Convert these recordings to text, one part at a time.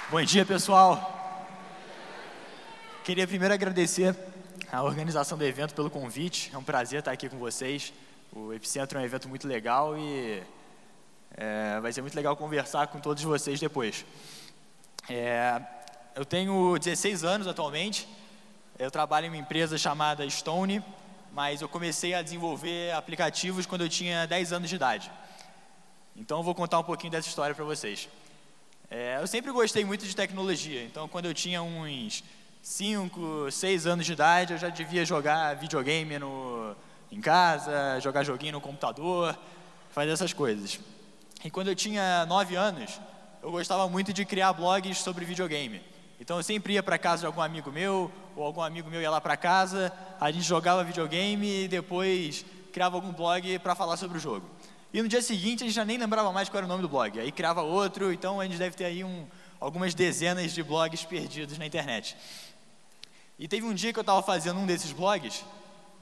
Bom dia, pessoal. Queria primeiro agradecer a organização do evento pelo convite. É um prazer estar aqui com vocês. O Epicentro é um evento muito legal e vai ser muito legal conversar com todos vocês depois. Eu tenho 16 anos atualmente. Eu trabalho em uma empresa chamada Stone, mas eu comecei a desenvolver aplicativos quando eu tinha 10 anos de idade. Então eu vou contar um pouquinho dessa história para vocês. Eu sempre gostei muito de tecnologia, então quando eu tinha uns 5, 6 anos de idade, eu já devia jogar videogame em casa, jogar joguinho no computador, fazer essas coisas. E quando eu tinha 9 anos, eu gostava muito de criar blogs sobre videogame. Então eu sempre ia para casa de algum amigo meu, ou algum amigo meu ia lá para casa, a gente jogava videogame e depois criava algum blog para falar sobre o jogo. E no dia seguinte a gente já nem lembrava mais qual era o nome do blog, aí criava outro, então a gente deve ter aí algumas dezenas de blogs perdidos na internet. E teve um dia que eu estava fazendo um desses blogs,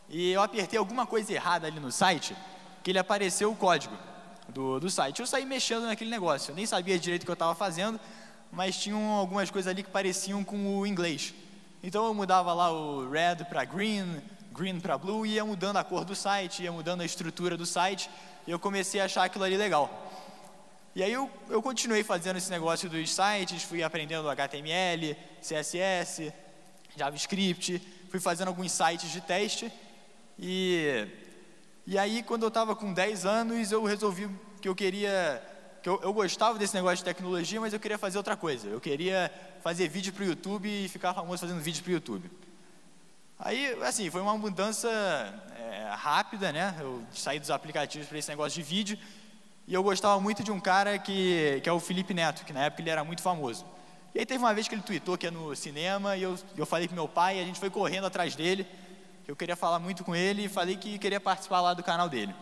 e eu apertei alguma coisa errada ali no site, que ele apareceu o código do site. Eu saí mexendo naquele negócio, eu nem sabia direito o que eu estava fazendo, mas tinham algumas coisas ali que pareciam com o inglês. Então eu mudava lá o red para green, green para blue, e ia mudando a cor do site, ia mudando a estrutura do site, e eu comecei a achar aquilo ali legal. E aí eu continuei fazendo esse negócio dos sites, fui aprendendo HTML, CSS, JavaScript, fui fazendo alguns sites de teste, e aí quando eu estava com 10 anos, eu resolvi que eu gostava desse negócio de tecnologia, mas eu queria fazer outra coisa. Eu queria fazer vídeo para o YouTube e ficar famoso fazendo vídeo para o YouTube. Aí, assim, foi uma mudança rápida, né? Eu saí dos aplicativos para esse negócio de vídeo, e eu gostava muito de um cara que é o Felipe Neto, que na época ele era muito famoso. E aí teve uma vez que ele tweetou que ia no cinema, e eu falei com meu pai, e a gente foi correndo atrás dele, que eu queria falar muito com ele, e falei que queria participar lá do canal dele.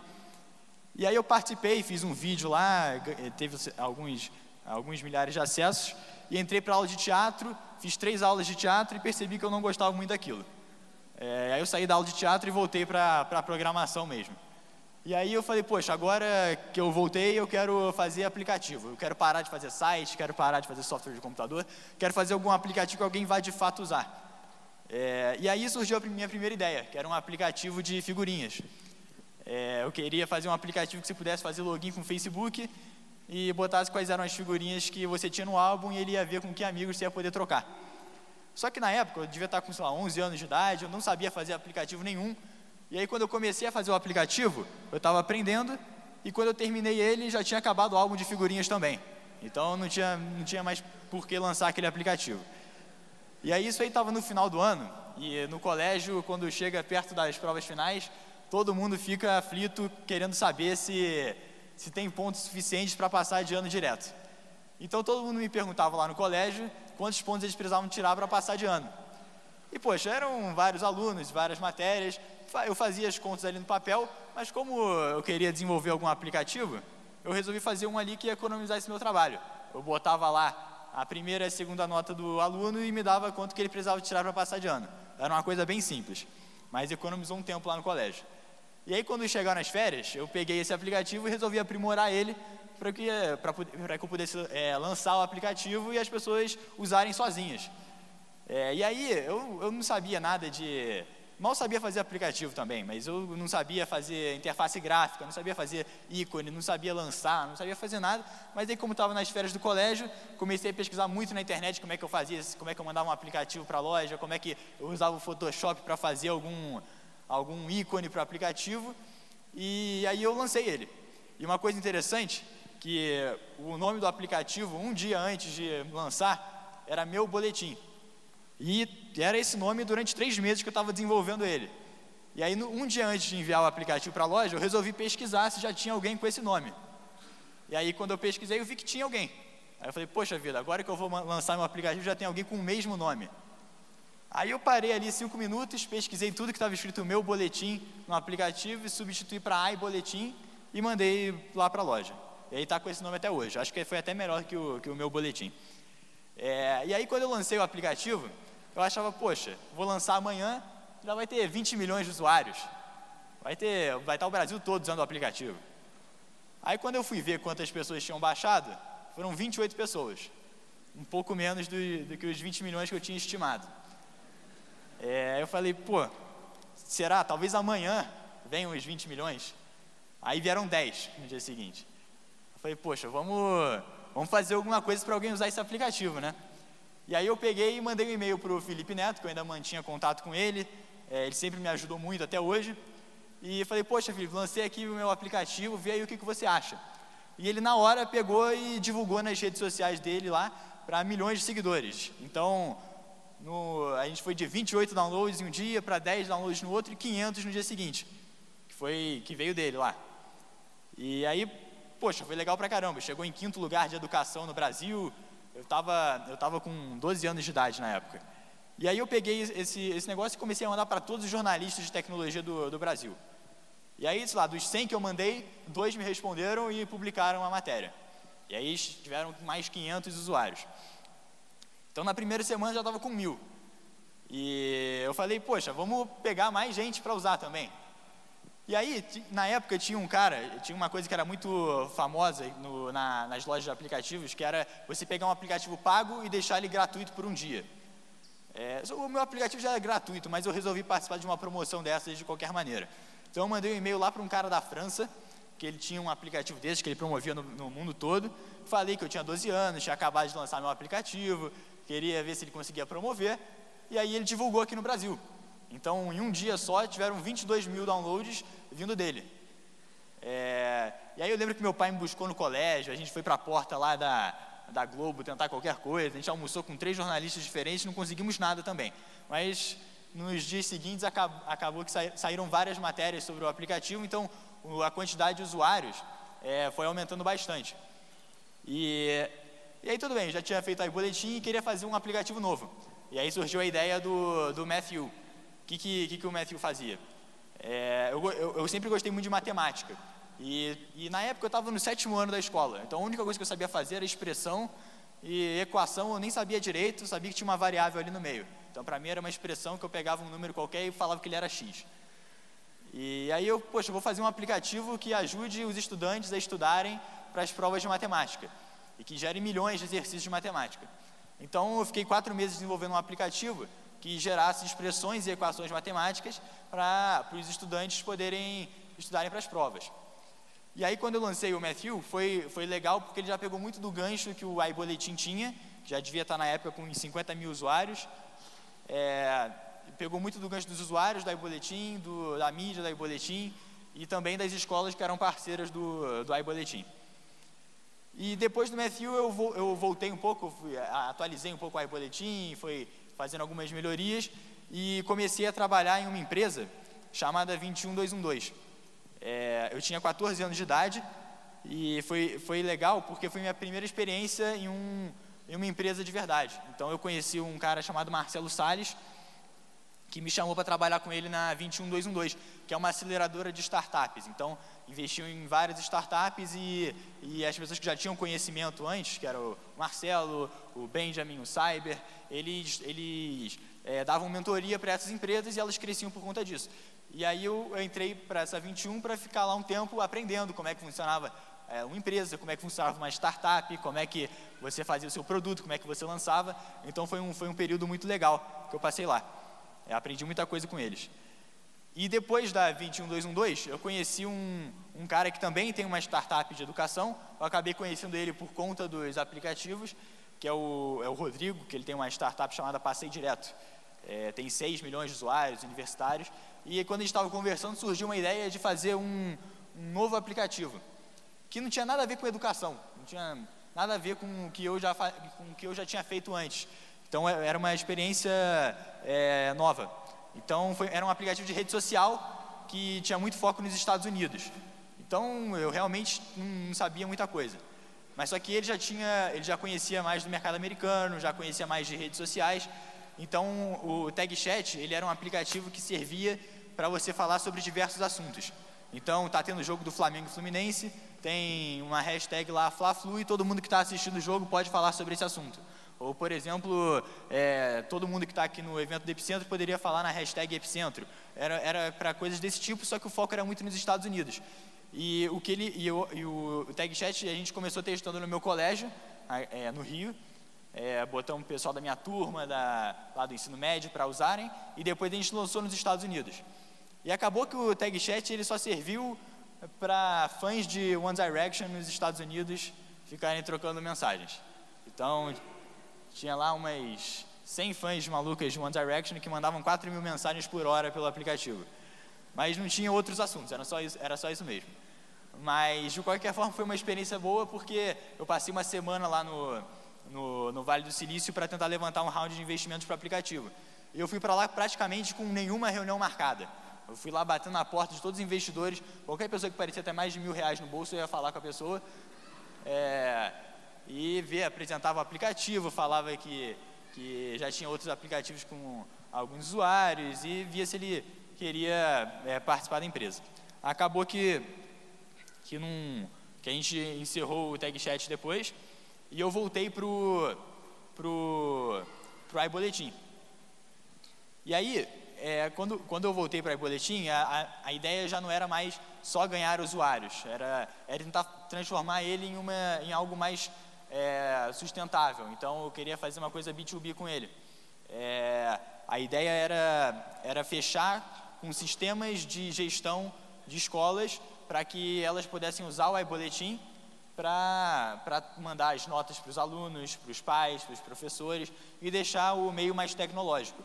E aí eu participei, fiz um vídeo lá, teve alguns milhares de acessos, e entrei para aula de teatro, fiz 3 aulas de teatro e percebi que eu não gostava muito daquilo. Aí eu saí da aula de teatro e voltei para a programação mesmo. E aí eu falei, poxa, agora que eu voltei, eu quero fazer aplicativo. Eu quero parar de fazer site, quero parar de fazer software de computador, quero fazer algum aplicativo que alguém vai de fato usar. E aí surgiu a minha primeira ideia, que era um aplicativo de figurinhas. Eu queria fazer um aplicativo que você pudesse fazer login com o Facebook e botasse quais eram as figurinhas que você tinha no álbum e ele ia ver com que amigos você ia poder trocar. Só que na época, eu devia estar com, sei lá, 11 anos de idade, eu não sabia fazer aplicativo nenhum. E aí quando eu comecei a fazer o aplicativo, eu estava aprendendo, e quando eu terminei ele, já tinha acabado o álbum de figurinhas também. Então não tinha mais por que lançar aquele aplicativo. E aí isso aí estava no final do ano, e no colégio, quando chega perto das provas finais, todo mundo fica aflito, querendo saber se tem pontos suficientes para passar de ano direto. Então todo mundo me perguntava lá no colégio quantos pontos eles precisavam tirar para passar de ano. E poxa, eram vários alunos, várias matérias, eu fazia as contas ali no papel, mas como eu queria desenvolver algum aplicativo, eu resolvi fazer um ali que ia economizar esse meu trabalho. Eu botava lá a primeira e a segunda nota do aluno e me dava quanto que ele precisava tirar para passar de ano. Era uma coisa bem simples, mas economizou um tempo lá no colégio. E aí quando chegaram as férias, eu peguei esse aplicativo e resolvi aprimorar ele para que eu pudesse lançar o aplicativo e as pessoas usarem sozinhas. E aí eu não sabia nada mal sabia fazer aplicativo também, mas eu não sabia fazer interface gráfica, não sabia fazer ícone, não sabia lançar, não sabia fazer nada. Mas aí como estava nas férias do colégio, comecei a pesquisar muito na internet como é que eu fazia, como é que eu mandava um aplicativo para a loja, como é que eu usava o Photoshop para fazer algum ícone para o aplicativo, e aí eu lancei ele. E uma coisa interessante, que o nome do aplicativo, um dia antes de lançar, era Meu Boletim. E era esse nome durante 3 meses que eu estava desenvolvendo ele. E aí, um dia antes de enviar o aplicativo para a loja, eu resolvi pesquisar se já tinha alguém com esse nome. E aí, quando eu pesquisei, eu vi que tinha alguém. Aí eu falei, poxa vida, agora que eu vou lançar meu aplicativo, já tem alguém com o mesmo nome. Aí eu parei ali 5 minutos, pesquisei tudo que estava escrito Meu Boletim no aplicativo e substituí para iBoletim e mandei lá para a loja. E aí está com esse nome até hoje. Acho que foi até melhor que o Meu Boletim. E aí quando eu lancei o aplicativo, eu achava, poxa, vou lançar amanhã, já vai ter 20 milhões de usuários. Vai estar o Brasil todo usando o aplicativo. Aí quando eu fui ver quantas pessoas tinham baixado, foram 28 pessoas. um pouco menos do que os 20 milhões que eu tinha estimado. Eu falei, pô, será? Talvez amanhã venham os 20 milhões. Aí vieram 10 no dia seguinte. Eu falei, poxa, vamos fazer alguma coisa para alguém usar esse aplicativo, né? E aí eu peguei e mandei um e-mail para o Felipe Neto, que eu ainda mantinha contato com ele. Ele sempre me ajudou muito até hoje. E falei, poxa, Felipe, lancei aqui o meu aplicativo, vê aí o que você acha. E ele, na hora, pegou e divulgou nas redes sociais dele lá para milhões de seguidores. Então, a gente foi de 28 downloads em um dia para 10 downloads no outro e 500 no dia seguinte, que veio dele lá. E aí, poxa, foi legal pra caramba. Chegou em 5º lugar de educação no Brasil. Eu tava com 12 anos de idade na época. E aí eu peguei esse negócio e comecei a mandar para todos os jornalistas de tecnologia do Brasil. E aí, sei lá, dos 100 que eu mandei, 2 me responderam e publicaram a matéria. E aí tiveram mais 500 usuários. Então, na primeira semana já estava com 1000. E eu falei, poxa, vamos pegar mais gente para usar também. E aí, na época, tinha uma coisa que era muito famosa nas lojas de aplicativos, que era você pegar um aplicativo pago e deixar ele gratuito por um dia. O meu aplicativo já era gratuito, mas eu resolvi participar de uma promoção dessas de qualquer maneira. Então eu mandei um e-mail lá para um cara da França, que ele tinha um aplicativo desse, que ele promovia no mundo todo. Falei que eu tinha 12 anos, tinha acabado de lançar meu aplicativo, queria ver se ele conseguia promover, e aí ele divulgou aqui no Brasil. Então, em um dia só, tiveram 22 mil downloads vindo dele. E aí eu lembro que meu pai me buscou no colégio, a gente foi para a porta lá da Globo tentar qualquer coisa, a gente almoçou com 3 jornalistas diferentes, não conseguimos nada também. Mas nos dias seguintes acabou que saíram várias matérias sobre o aplicativo, então a quantidade de usuários foi aumentando bastante. E aí tudo bem, já tinha feito aí boletim e queria fazer um aplicativo novo. E aí surgiu a ideia do Matthew. O que o Matthew fazia? Eu sempre gostei muito de matemática. E na época eu estava no 7º ano da escola. Então a única coisa que eu sabia fazer era expressão e equação. Eu nem sabia direito, sabia que tinha uma variável ali no meio. Então para mim era uma expressão que eu pegava um número qualquer e falava que ele era x. E aí eu vou fazer um aplicativo que ajude os estudantes a estudarem para as provas de matemática. E que gere milhões de exercícios de matemática. Então eu fiquei 4 meses desenvolvendo um aplicativo que gerasse expressões e equações matemáticas para os estudantes poderem estudarem para as provas. E aí, quando eu lancei o Matthew, foi legal porque ele já pegou muito do gancho que o iBoletim tinha, que já devia estar na época com 50 mil usuários. Pegou muito do gancho dos usuários do iBoletim, da mídia do iBoletim e também das escolas que eram parceiras do iBoletim. E depois do Matthew eu voltei um pouco, atualizei um pouco o iBoletim, fui fazendo algumas melhorias e comecei a trabalhar em uma empresa chamada 21212. Eu tinha 14 anos de idade e foi legal porque foi minha primeira experiência em uma empresa de verdade. Então eu conheci um cara chamado Marcelo Salles, que me chamou para trabalhar com ele na 21212, que é uma aceleradora de startups. Então, investiu em várias startups e as pessoas que já tinham conhecimento antes, que era o Marcelo, o Benjamin, o Cyber, eles davam mentoria para essas empresas e elas cresciam por conta disso. E aí eu entrei para essa 21 para ficar lá um tempo aprendendo como é que funcionava uma empresa, como é que funcionava uma startup, como é que você fazia o seu produto, como é que você lançava. Então foi um período muito legal que eu passei lá. Aprendi muita coisa com eles. E depois da 21212, eu conheci um cara que também tem uma startup de educação. Eu acabei conhecendo ele por conta dos aplicativos, que é o Rodrigo, que ele tem uma startup chamada Passei Direto. Tem 6 milhões de usuários universitários. E quando a gente estava conversando, surgiu uma ideia de fazer um novo aplicativo, que não tinha nada a ver com educação, não tinha nada a ver com o que eu já tinha feito antes. Então era uma experiência nova. Então era um aplicativo de rede social que tinha muito foco nos Estados Unidos. Então eu realmente não sabia muita coisa. Mas só que ele já conhecia mais do mercado americano, já conhecia mais de redes sociais. Então o TagChat, ele era um aplicativo que servia para você falar sobre diversos assuntos. Então tá tendo o jogo do Flamengo e Fluminense, tem uma hashtag lá Fla-Flu e todo mundo que está assistindo o jogo pode falar sobre esse assunto. Ou, por exemplo, todo mundo que está aqui no evento do Epicentro poderia falar na hashtag Epicentro. Era para coisas desse tipo, só que o foco era muito nos Estados Unidos. E o TagChat a gente começou testando no meu colégio, no Rio, botamos o pessoal da minha turma, lá do ensino médio, para usarem, e depois a gente lançou nos Estados Unidos. E acabou que o TagChat ele só serviu para fãs de One Direction nos Estados Unidos ficarem trocando mensagens. Então, tinha lá umas 100 fãs malucas de One Direction que mandavam 4.000 mensagens por hora pelo aplicativo. Mas não tinha outros assuntos, era só isso mesmo. Mas, de qualquer forma, foi uma experiência boa, porque eu passei uma semana lá no Vale do Silício para tentar levantar um round de investimentos para o aplicativo. E eu fui para lá praticamente com nenhuma reunião marcada. Eu fui lá batendo na porta de todos os investidores, qualquer pessoa que parecia ter mais de R$1.000 no bolso, eu ia falar com a pessoa, apresentava o aplicativo, falava que já tinha outros aplicativos com alguns usuários e via se ele queria participar da empresa. Acabou que a gente encerrou o TagChat depois e eu voltei pro iBoletim. E aí, quando eu voltei para o iBoletim, a ideia já não era mais só ganhar usuários, era tentar transformar ele em algo mais sustentável. Então, eu queria fazer uma coisa B2B com ele. A ideia era fechar com sistemas de gestão de escolas para que elas pudessem usar o iBoletim para mandar as notas para os alunos, para os pais, para os professores e deixar o meio mais tecnológico.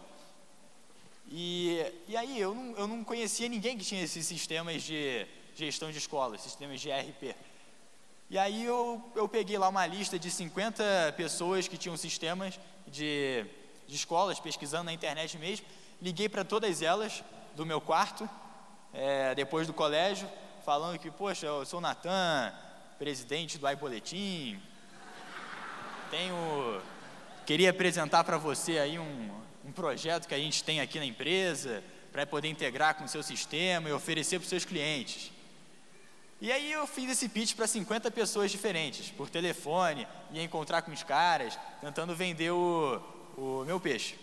E aí eu não conhecia ninguém que tinha esses sistemas de gestão de escolas, sistemas de ERP. E aí eu peguei lá uma lista de 50 pessoas que tinham sistemas de escolas, pesquisando na internet mesmo, liguei para todas elas do meu quarto, depois do colégio, falando que, poxa, eu sou o Natan, presidente do iBoletim, queria apresentar para você aí um projeto que a gente tem aqui na empresa, para poder integrar com o seu sistema e oferecer para os seus clientes. E aí eu fiz esse pitch para 50 pessoas diferentes, por telefone, ia encontrar com os caras, tentando vender o meu peixe.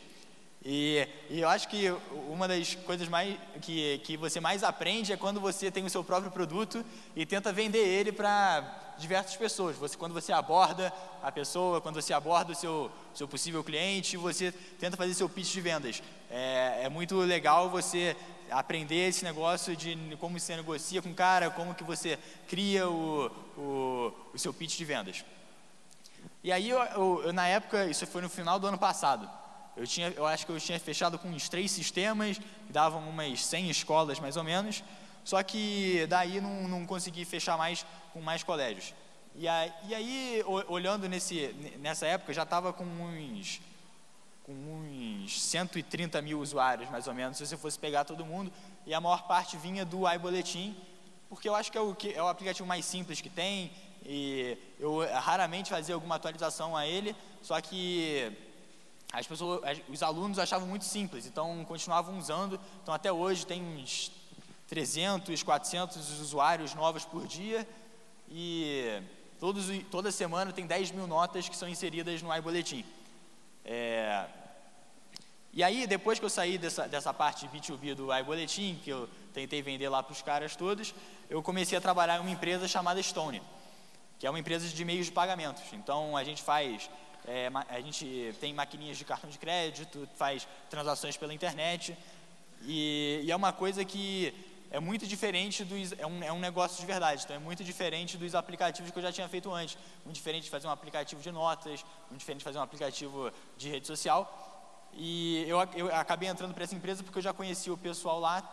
E eu acho que uma das coisas que você mais aprende é quando você tem o seu próprio produto e tenta vender ele para diversas pessoas. Quando você aborda a pessoa, quando você aborda o seu possível cliente, você tenta fazer seu pitch de vendas. É muito legal você aprender esse negócio de como você negocia com o cara, como que você cria o seu pitch de vendas. E aí, na época, isso foi no final do ano passado, eu acho que eu tinha fechado com uns 3 sistemas, que davam umas 100 escolas mais ou menos, só que daí não consegui fechar mais com mais colégios. E aí olhando nessa época, já estava com uns 130 mil usuários, mais ou menos, se você fosse pegar todo mundo, e a maior parte vinha do iBoletim, porque eu acho que é o aplicativo mais simples que tem, e eu raramente fazia alguma atualização a ele, só que os alunos achavam muito simples, então continuavam usando. Então até hoje tem uns 300, 400 usuários novos por dia, e toda semana tem 10 mil notas que são inseridas no iBoletim. E aí, depois que eu saí dessa parte B2B do iBoletim, que eu tentei vender lá para os caras todos, eu comecei a trabalhar em uma empresa chamada Stone, que é uma empresa de meios de pagamentos. Então, a gente tem maquininhas de cartão de crédito, faz transações pela internet, e é uma coisa que é muito diferente é um negócio de verdade, então é muito diferente dos aplicativos que eu já tinha feito antes, muito diferente de fazer um aplicativo de notas, muito diferente de fazer um aplicativo de rede social. E eu acabei entrando para essa empresa porque eu já conhecia o pessoal lá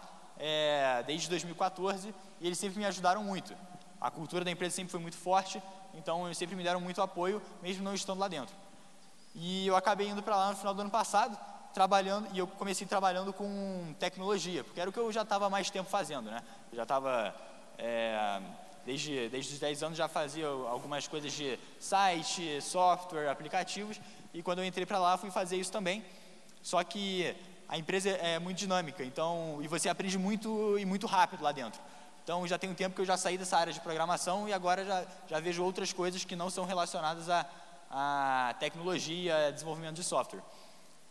desde 2014, e eles sempre me ajudaram muito. A cultura da empresa sempre foi muito forte, então eles sempre me deram muito apoio, mesmo não estando lá dentro. E eu acabei indo para lá no final do ano passado, e eu comecei trabalhando com tecnologia, porque era o que eu já estava há mais tempo fazendo, né? Eu já estava, desde os 10 anos já fazia algumas coisas de site, software, aplicativos, e quando eu entrei para lá fui fazer isso também. Só que a empresa é muito dinâmica, e você aprende muito e muito rápido lá dentro. Então já tem um tempo que eu já saí dessa área de programação e agora já vejo outras coisas que não são relacionadas a tecnologia, a desenvolvimento de software.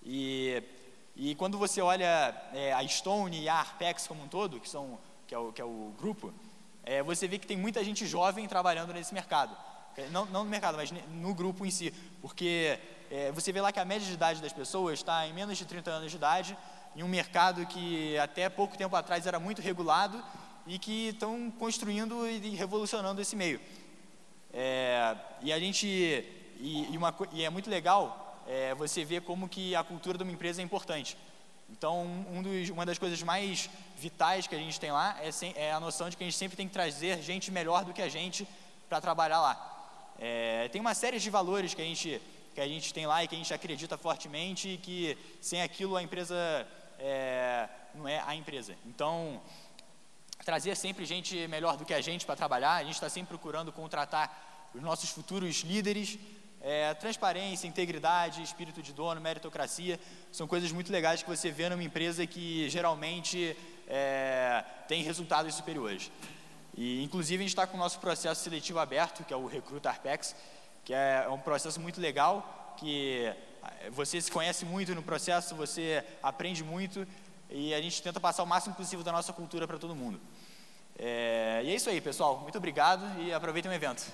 E quando você olha a Stone e a Arpex como um todo, que é o grupo, você vê que tem muita gente jovem trabalhando nesse mercado. Não no mercado, mas no grupo em si. Porque você vê lá que a média de idade das pessoas está em menos de 30 anos de idade, em um mercado que até pouco tempo atrás era muito regulado e que estão construindo e revolucionando esse meio. E é muito legal você ver como que a cultura de uma empresa é importante. Então, uma das coisas mais vitais que a gente tem lá é a noção de que a gente sempre tem que trazer gente melhor do que a gente para trabalhar lá. Tem uma série de valores que a gente tem lá e que a gente acredita fortemente e que sem aquilo a empresa não é a empresa. Então, trazer sempre gente melhor do que a gente para trabalhar, a gente está sempre procurando contratar os nossos futuros líderes. Transparência, integridade, espírito de dono, meritocracia, são coisas muito legais que você vê numa empresa que geralmente tem resultados superiores. E, inclusive, a gente está com o nosso processo seletivo aberto, que é o Recruta Arpex, que é um processo muito legal, que você se conhece muito no processo, você aprende muito, e a gente tenta passar o máximo possível da nossa cultura para todo mundo. E é isso aí, pessoal. Muito obrigado e aproveitem o evento.